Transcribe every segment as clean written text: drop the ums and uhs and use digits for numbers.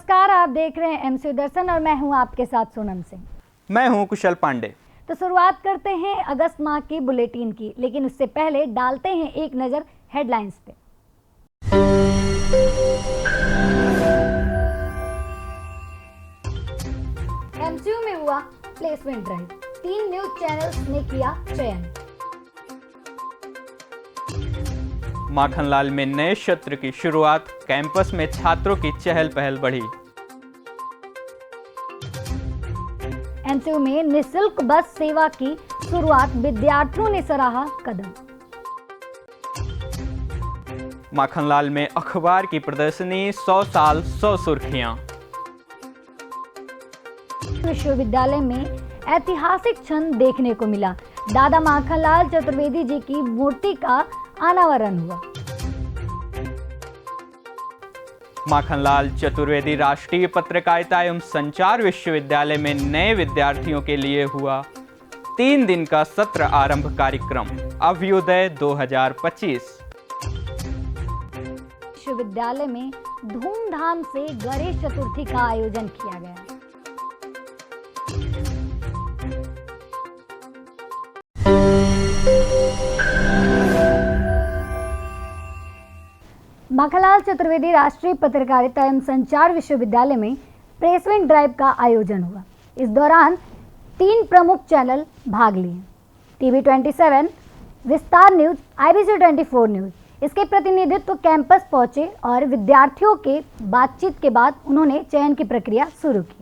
नमस्कार, आप देख रहे हैं एमसीयू दर्शन और मैं हूं आपके साथ सोनम सिंह। मैं हूं कुशल पांडे। तो शुरुआत करते हैं अगस्त माह की बुलेटिन की, लेकिन उससे पहले डालते हैं एक नज़र हेडलाइंस पे। एमसीयू में हुआ प्लेसमेंट ड्राइव, 3 न्यूज चैनल्स ने किया चयन। माखनलाल में नए सत्र की शुरुआत, कैंपस में छात्रों की चहल पहल बढ़ी। एमसीयू में निःशुल्क बस सेवा की शुरुआत, विद्यार्थियों ने सराहा कदम। माखनलाल में अखबार की प्रदर्शनी, 100 साल 100 सुर्खियां। विश्वविद्यालय में ऐतिहासिक क्षण देखने को मिला, दादा माखनलाल चतुर्वेदी जी की मूर्ति का अनावरण हुआ। माखनलाल चतुर्वेदी राष्ट्रीय पत्रकारिता एवं संचार विश्वविद्यालय में नए विद्यार्थियों के लिए हुआ 3 दिन का सत्र आरंभ कार्यक्रम, अभ्युदय 2025। विश्वविद्यालय में धूमधाम से गणेश चतुर्थी का आयोजन किया गया। माखनलाल चतुर्वेदी राष्ट्रीय पत्रकारिता एवं संचार विश्वविद्यालय में प्लेसमेंट ड्राइव का आयोजन हुआ। इस दौरान 3 प्रमुख चैनल भाग लिए, टीवी 27, विस्तार न्यूज, IBC 24 न्यूज। इसके प्रतिनिधित्व कैंपस पहुंचे और विद्यार्थियों के बातचीत के बाद उन्होंने चयन की प्रक्रिया शुरू की।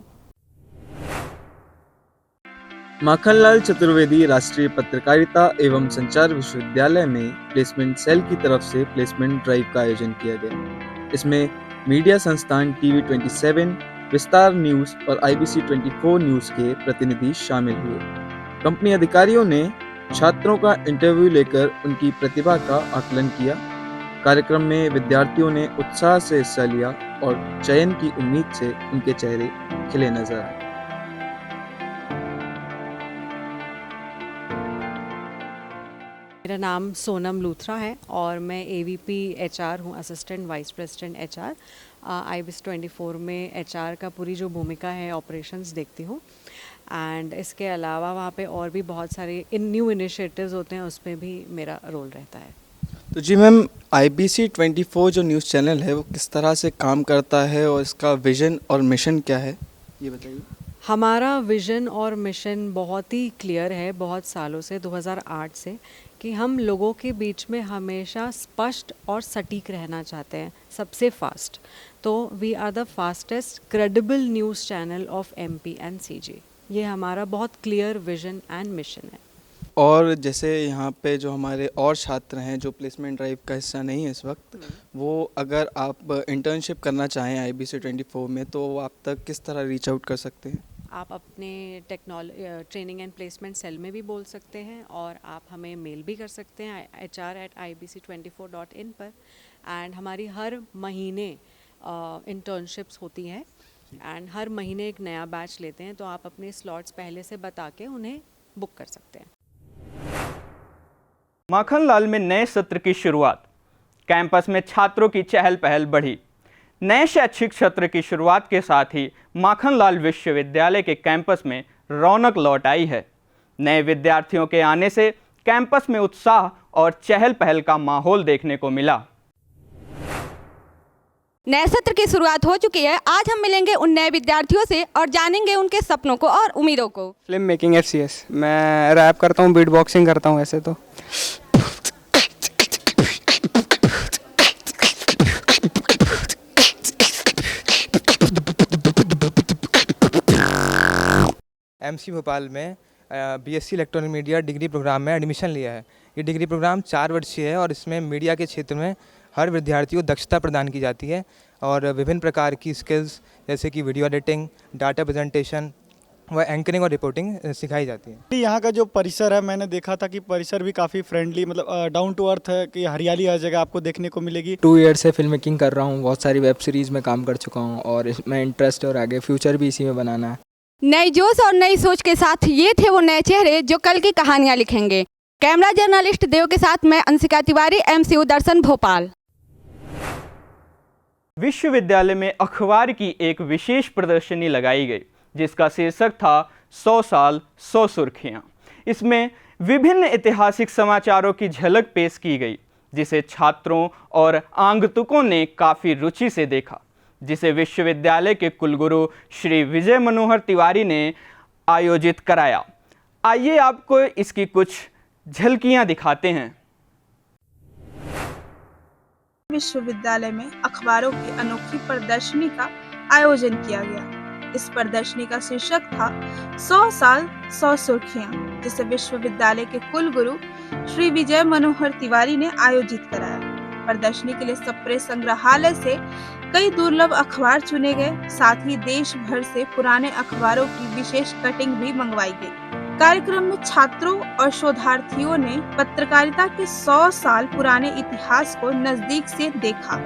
माखनलाल चतुर्वेदी राष्ट्रीय पत्रकारिता एवं संचार विश्वविद्यालय में प्लेसमेंट सेल की तरफ से प्लेसमेंट ड्राइव का आयोजन किया गया। इसमें मीडिया संस्थान टीवी 27, विस्तार न्यूज और IBC 24 न्यूज के प्रतिनिधि शामिल हुए। कंपनी अधिकारियों ने छात्रों का इंटरव्यू लेकर उनकी प्रतिभा का आकलन किया। कार्यक्रम में विद्यार्थियों ने उत्साह से हिस्सा लिया और चयन की उम्मीद से उनके चेहरे खिले नजर आए। मेरा नाम सोनम लूथरा है और मैं AVP HR हूँ, assistant vice president HR। IBC 24 में HR का पूरी जो भूमिका है ऑपरेशंस देखती हूँ। एंड इसके अलावा वहाँ पे और भी बहुत सारे न्यू इनिशिएटिव्स होते हैं, उसमें भी मेरा रोल रहता है। तो जी मैम, IBC 24 जो न्यूज़ चैनल है वो किस तरह से काम करता है और इसका विजन और मिशन क्या है, ये बताइए। हमारा विज़न और मिशन बहुत ही क्लियर है, बहुत सालों से, 2008 से, कि हम लोगों के बीच में हमेशा स्पष्ट और सटीक रहना चाहते हैं, सबसे फास्ट। तो we are the fastest credible news channel of MP and CG। ये हमारा बहुत क्लियर विज़न एंड मिशन है। और जैसे यहाँ पे जो हमारे और छात्र हैं जो प्लेसमेंट ड्राइव का हिस्सा नहीं है इस वक्त, वो अगर आप इंटर्नशिप करना चाहें IBC 24 में तो वो आप तक किस तरह रीच आउट कर सकते हैं? आप अपने ट्रेनिंग एंड प्लेसमेंट सेल में भी बोल सकते हैं और आप हमें मेल भी कर सकते हैं HR@ibc24.in पर। एंड हमारी हर महीने इंटर्नशिप्स होती हैं एंड हर महीने एक नया बैच लेते हैं, तो आप अपने स्लॉट्स पहले से बता के उन्हें बुक कर सकते हैं। माखनलाल में नए सत्र की शुरुआत, कैंपस में छात्रों की चहल पहल बढ़ी। नए शैक्षिक सत्र की शुरुआत के साथ ही माखनलाल विश्वविद्यालय के कैंपस में रौनक लौट आई है। नए विद्यार्थियों के आने से कैंपस में उत्साह और चहल पहल का माहौल देखने को मिला। नए सत्र की शुरुआत हो चुकी है। आज हम मिलेंगे उन नए विद्यार्थियों से और जानेंगे उनके सपनों को और उम्मीदों को। फिल्म मेकिंग FCS, मैं रैप करता हूँ, बीट बॉक्सिंग करता हूँ ऐसे तो। MC भोपाल में BSc electronic media degree programme में एडमिशन लिया है। ये डिग्री प्रोग्राम 4 वर्षीय है और इसमें मीडिया के क्षेत्र में हर विद्यार्थी को दक्षता प्रदान की जाती है और विभिन्न प्रकार की स्किल्स जैसे कि वीडियो एडिटिंग, डाटा प्रेजेंटेशन व एंकरिंग और रिपोर्टिंग सिखाई जाती है। यहाँ का जो परिसर है, मैंने देखा था कि परिसर भी काफ़ी फ्रेंडली, मतलब डाउन टू अर्थ है, कि हरियाली हर जगह आपको देखने को मिलेगी। 2 ईयर्स से फिल्म मेकिंग कर रहा हूँ, बहुत सारी वेब सीरीज़ में काम कर चुका हूँ और इसमें इंटरेस्ट और आगे फ्यूचर भी इसी में बनाना है। नई जोश और नई सोच के साथ ये थे वो नए चेहरे जो कल की कहानियां लिखेंगे। कैमरा जर्नलिस्ट देव के साथ मैं अंशिका तिवारी, MCU दर्शन भोपाल। विश्वविद्यालय में अखबार की एक विशेष प्रदर्शनी लगाई गई जिसका शीर्षक था 100 साल 100 सुर्खियां। इसमें विभिन्न ऐतिहासिक समाचारों की झलक पेश की गई जिसे छात्रों और आगंतुकों ने काफ़ी रुचि से देखा, जिसे विश्वविद्यालय के कुलगुरु श्री विजय मनोहर तिवारी ने आयोजित कराया। आइए आपको इसकी कुछ झलकियां दिखाते हैं। विश्वविद्यालय में अखबारों की अनोखी प्रदर्शनी का आयोजन किया गया। इस प्रदर्शनी का शीर्षक था 100 साल 100 सुर्खियां, जिसे विश्वविद्यालय के कुलगुरु श्री विजय मनोहर तिवारी ने आयोजित कराया। प्रदर्शनी के लिए सप्रे संग्रहालय से कई दुर्लभ अखबार चुने गए, साथ ही देश भर से पुराने अखबारों की विशेष कटिंग भी मंगवाई गई। कार्यक्रम में छात्रों और शोधार्थियों ने पत्रकारिता के 100 साल पुराने इतिहास को नजदीक से देखा।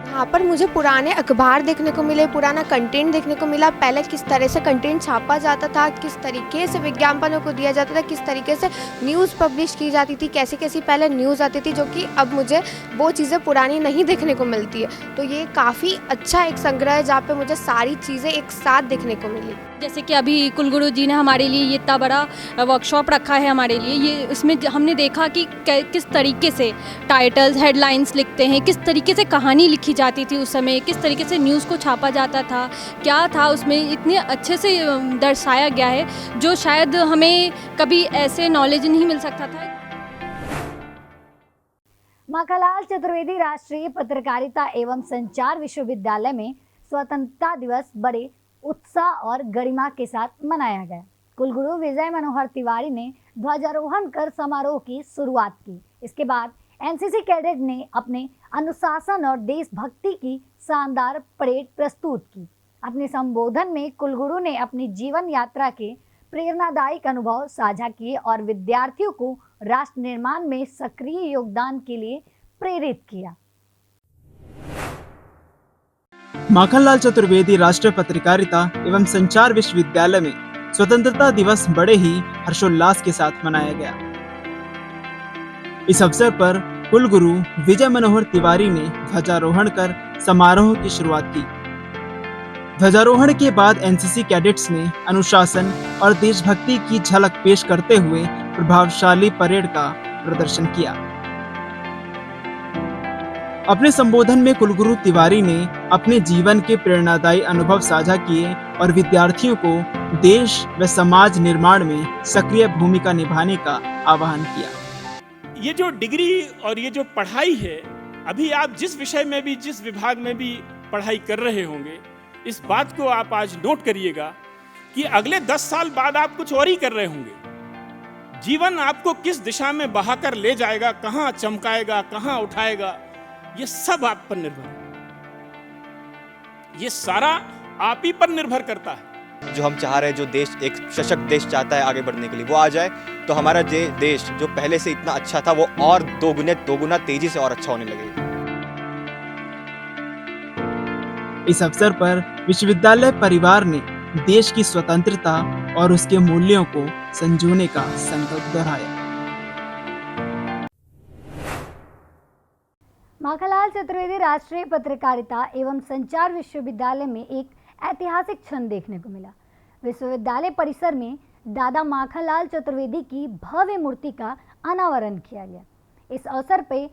यहाँ पर मुझे पुराने अखबार देखने को मिले, पुराना कंटेंट देखने को मिला। पहले किस तरह से कंटेंट छापा जाता था, किस तरीके से विज्ञापनों को दिया जाता था, किस तरीके से न्यूज़ पब्लिश की जाती थी, कैसी कैसी पहले न्यूज़ आती थी, जो कि अब मुझे वो चीज़ें पुरानी नहीं देखने को मिलती है। तो ये काफ़ी अच्छा एक संग्रह है जहाँ पे मुझे सारी चीज़ें एक साथ देखने को मिली। जैसे कि अभी कुलगुरु जी ने हमारे लिए ये इतना बड़ा वर्कशॉप रखा है हमारे लिए, ये इसमें हमने देखा कि किस तरीके से टाइटल्स हेडलाइंस लिखते हैं, किस तरीके से कहानी लिखी जाती थी उस समय, किस तरीके से न्यूज़ को छापा जाता था, क्या था उसमें, इतने अच्छे से दर्शाया गया है जो शायद हमें कभी ऐसे नॉलेज नहीं मिल सकता था। माखनलाल चतुर्वेदी राष्ट्रीय पत्रकारिता एवं संचार विश्वविद्यालय में स्वतंत्रता दिवस बड़े उत्साह और गरिमा के साथ मनाया गया। कुलगुरु विजय मनोहर तिवारी ने ध्वजारोहण कर समारोह की शुरुआत की। इसके बाद एनसीसी कैडेट ने अपने अनुशासन और देशभक्ति की शानदार परेड प्रस्तुत की। अपने संबोधन में कुलगुरु ने अपनी जीवन यात्रा के प्रेरणादायक अनुभव साझा किए और विद्यार्थियों को राष्ट्र निर्माण में सक्रिय योगदान के लिए प्रेरित किया। माखनलाल चतुर्वेदी राष्ट्रीय पत्रकारिता एवं संचार विश्वविद्यालय में स्वतंत्रता दिवस बड़े ही हर्षोल्लास के साथ मनाया गया। इस अवसर पर कुलगुरु विजय मनोहर तिवारी ने ध्वजारोहण कर समारोह की शुरुआत की। ध्वजारोहण के बाद एनसीसी कैडेट्स ने अनुशासन और देशभक्ति की झलक पेश करते हुए प्रभावशाली परेड का प्रदर्शन किया। अपने संबोधन में कुलगुरु तिवारी ने अपने जीवन के प्रेरणादायी अनुभव साझा किए और विद्यार्थियों को देश व समाज निर्माण में सक्रिय भूमिका निभाने का आह्वान किया। ये जो डिग्री और ये जो पढ़ाई है, अभी आप जिस विषय में भी, जिस विभाग में भी पढ़ाई कर रहे होंगे, इस बात को आप आज नोट करिएगा कि अगले 10 साल बाद आप कुछ और ही कर रहे होंगे। जीवन आपको किस दिशा में बहाकर ले जाएगा, कहां चमकाएगा, कहां उठाएगा, ये सब आप पर निर्भर है। ये सारा आप ही पर निर्भर करता है। जो हम चाह रहे हैं, जो देश एक सशक्त देश चाहता है आगे बढ़ने के लिए, वो आ जाए तो हमारा देश जो पहले से इतना अच्छा था वो और दोगुना तेजी से और अच्छा होने लगेगा। इस अवसर पर विश्वविद्यालय परिवार ने देश की स्वतंत्रता और उसके मूल्यों को संजोने का संकल्प दोहराया। माखनलाल चतुर्वेदी राष्ट्रीय पत्रकारिता एवं संचार विश्वविद्यालय में एक ऐतिहासिक क्षण देखने को मिला। विश्वविद्यालय परिसर में दादा माखनलाल चतुर्वेदी की भव्य मूर्ति का अनावरण किया गया। इस अवसर पर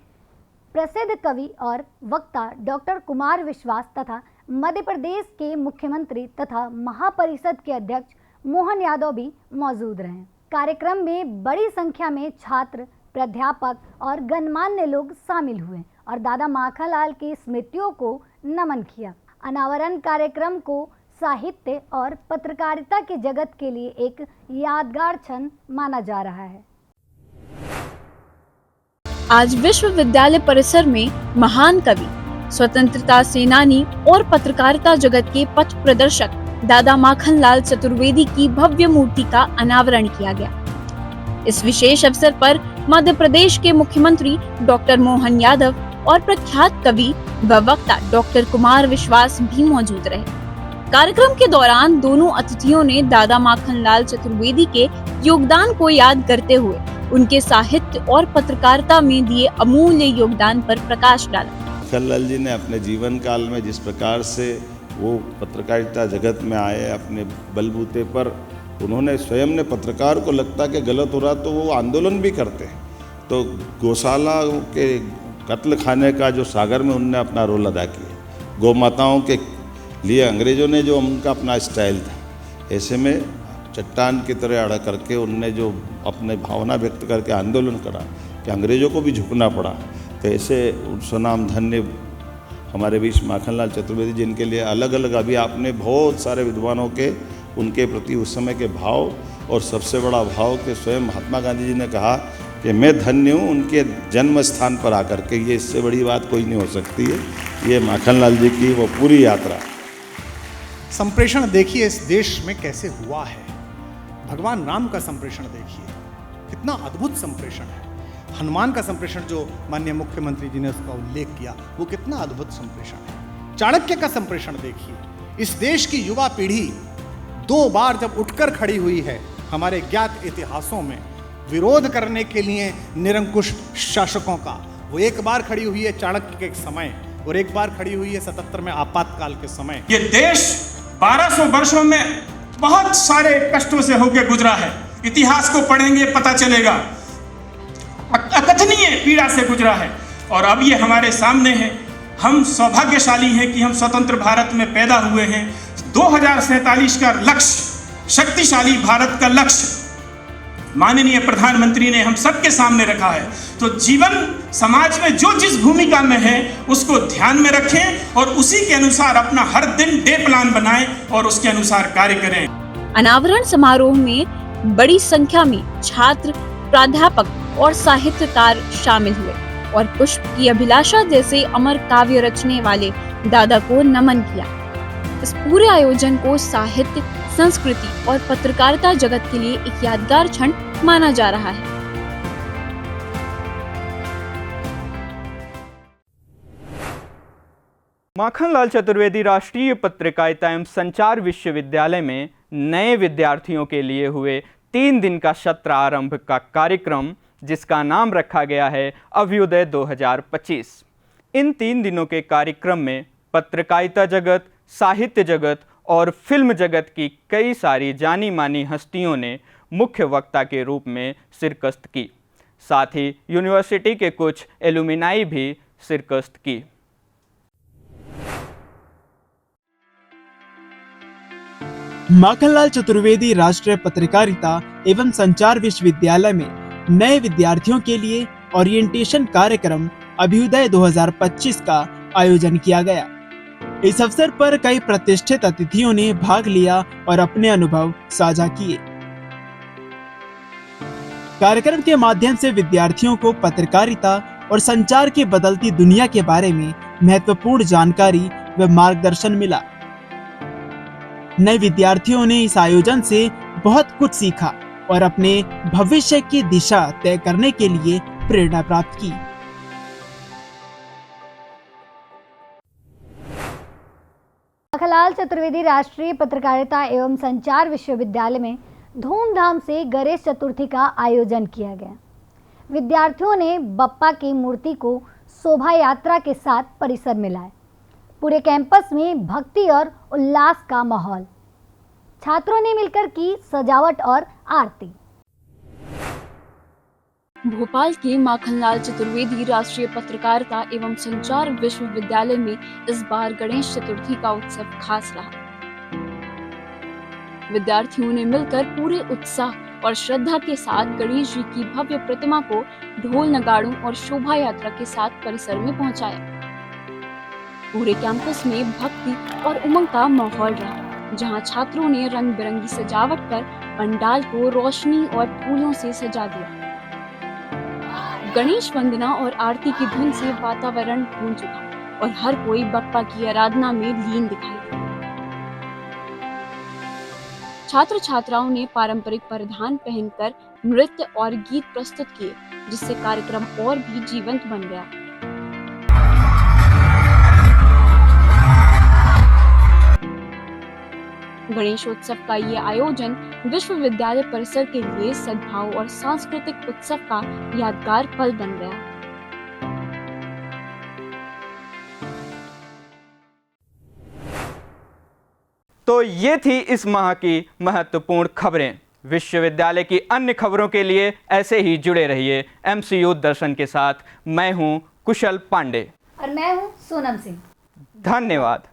प्रसिद्ध कवि और वक्ता डॉक्टर कुमार विश्वास तथा मध्य प्रदेश के मुख्यमंत्री तथा महापरिषद के अध्यक्ष मोहन यादव भी मौजूद रहे। कार्यक्रम में बड़ी संख्या में छात्र, प्राध्यापक और गणमान्य लोग शामिल हुए और दादा माखनलाल की स्मृतियों को नमन किया। अनावरण कार्यक्रम को साहित्य और पत्रकारिता के जगत के लिए एक यादगार क्षण माना जा रहा है। आज विश्वविद्यालय परिसर में महान कवि, स्वतंत्रता सेनानी और पत्रकारिता जगत के पथ प्रदर्शक दादा माखनलाल चतुर्वेदी की भव्य मूर्ति का अनावरण किया गया। इस विशेष अवसर पर मध्य प्रदेश के मुख्यमंत्री डॉक्टर मोहन यादव और प्रख्यात कवि व वक्ता डॉक्टर कुमार विश्वास भी मौजूद रहे। कार्यक्रम के दौरान दोनों अतिथियों ने दादा माखनलाल चतुर्वेदी के योगदान को याद करते हुए उनके साहित्य और पत्रकारिता में दिए अमूल्य योगदान पर प्रकाश डाला। माखनलाल जी ने अपने जीवन काल में जिस प्रकार से वो पत्रकारिता जगत में आए, अपने बलबूते पर उन्होंने स्वयं ने पत्रकार को लगता कि गलत हो रहा तो वो आंदोलन भी करते हैं। तो गौशाला के कत्ल खाने का जो सागर में उनने अपना रोल अदा किया, गौ माताओं के लिए अंग्रेज़ों ने जो उनका अपना स्टाइल था, ऐसे में चट्टान की तरह अड़ा करके उनने जो अपने भावना व्यक्त करके आंदोलन करा कि अंग्रेज़ों को भी झुकना पड़ा। तो ऐसे स्वनाम धन्य हमारे बीच माखनलाल चतुर्वेदी, जिनके लिए अलग अलग अभी आपने बहुत सारे विद्वानों के उनके प्रति उस समय के भाव, और सबसे बड़ा भाव कि स्वयं महात्मा गांधी जी ने कहा कि मैं धन्य हूँ उनके जन्म स्थान पर आकर के, ये इससे बड़ी बात कोई नहीं हो सकती है। ये माखनलाल जी की वो पूरी यात्रा। संप्रेषण देखिए इस देश में कैसे हुआ है। भगवान राम का संप्रेषण देखिए, कितना अद्भुत संप्रेषण है। हनुमान का संप्रेषण जो माननीय मुख्यमंत्री जी ने उसका उल्लेख किया, वो कितना अद्भुत संप्रेषण है। चाणक्य का संप्रेषण देखिए, इस देश की युवा पीढ़ी 2 बार जब उठकर खड़ी हुई है हमारे ज्ञात इतिहासों में विरोध करने के लिए निरंकुश शासकों का, वो एक बार खड़ी हुई है चाणक्य के समय और एक बार खड़ी हुई है 77 में आपातकाल के समय। ये देश 1200 वर्षों में बहुत सारे कष्टों से होकर गुजरा है। इतिहास को पढ़ेंगे पता चलेगा, अकथनीय पीड़ा से गुजरा है। और अब ये हमारे सामने है। हम सौभाग्यशाली हैं कि हम स्वतंत्र भारत में पैदा हुए हैं। 2047 का लक्ष्य, शक्तिशाली भारत का लक्ष्य माननीय प्रधानमंत्री ने हम सबके सामने रखा है। तो जीवन समाज में जो जिस भूमिका में है उसको ध्यान में रखें और उसी के अनुसार अपना हर दिन डे प्लान बनाएं और उसके अनुसार कार्य करें। अनावरण समारोह में बड़ी संख्या में छात्र, प्राध्यापक और साहित्यकार शामिल हुए और पुष्प की अभिलाषा जैसे अमर काव्य रचने वाले दादा को नमन किया। इस पूरे आयोजन को साहित्य, संस्कृति और पत्रकारिता जगत के लिए एक यादगार क्षण माना जा रहा है। माखनलाल चतुर्वेदी राष्ट्रीय पत्रकारिता एवं संचार विश्वविद्यालय में नए विद्यार्थियों के लिए हुए 3 दिन का सत्र आरंभ का कार्यक्रम, जिसका नाम रखा गया है अभ्युदय 2025। इन 3 दिनों के कार्यक्रम में पत्रकारिता जगत, साहित्य जगत और फिल्म जगत की कई सारी जानी मानी हस्तियों ने मुख्य वक्ता के रूप में शिरकत की। साथ ही यूनिवर्सिटी के कुछ एलुमिनाई भी शिरकत की। माखनलाल चतुर्वेदी राष्ट्रीय पत्रकारिता एवं संचार विश्वविद्यालय में नए विद्यार्थियों के लिए ओरिएंटेशन कार्यक्रम अभ्युदय 2025 का आयोजन किया गया। इस अवसर पर कई प्रतिष्ठित अतिथियों ने भाग लिया और अपने अनुभव साझा किए। कार्यक्रम के माध्यम से विद्यार्थियों को पत्रकारिता और संचार की बदलती दुनिया के बारे में महत्वपूर्ण जानकारी व मार्गदर्शन मिला। नए विद्यार्थियों ने इस आयोजन से बहुत कुछ सीखा और अपने भविष्य की दिशा तय करने के लिए प्रेरणा प्राप्त की। माखनलाल चतुर्वेदी राष्ट्रीय पत्रकारिता एवं संचार विश्वविद्यालय में धूमधाम से गणेश चतुर्थी का आयोजन किया गया। विद्यार्थियों ने बप्पा की मूर्ति को शोभा यात्रा के साथ परिसर में लाए। पूरे कैंपस में भक्ति और उल्लास का माहौल। छात्रों ने मिलकर की सजावट और आरती। भोपाल के माखनलाल चतुर्वेदी राष्ट्रीय पत्रकारिता एवं संचार विश्वविद्यालय में इस बार गणेश चतुर्थी का उत्सव खास रहा। विद्यार्थियों ने मिलकर पूरे उत्साह और श्रद्धा के साथ गणेश जी की भव्य प्रतिमा को ढोल नगाड़ों और शोभा यात्रा के साथ परिसर में पहुंचाया। पूरे कैंपस में भक्ति और उमंग का माहौल रहा, जहां छात्रों ने रंग बिरंगी सजावट कर पंडाल को रोशनी और फूलों से सजा दिया। गणेश वंदना और आरती की धुन से वातावरण गूंज उठा और हर कोई बप्पा की आराधना में लीन दिखाई दिया। छात्र छात्राओं ने पारंपरिक परिधान पहनकर नृत्य और गीत प्रस्तुत किए, जिससे कार्यक्रम और भी जीवंत बन गया। गणेशोत्सव का ये आयोजन विश्वविद्यालय परिसर के लिए सद्भाव और सांस्कृतिक उत्सव का यादगार पल बन गया। तो ये थी इस माह की महत्वपूर्ण खबरें। विश्वविद्यालय की अन्य खबरों के लिए ऐसे ही जुड़े रहिए MCU दर्शन के साथ। मैं हूं कुशल पांडे और मैं हूं सोनम सिंह। धन्यवाद।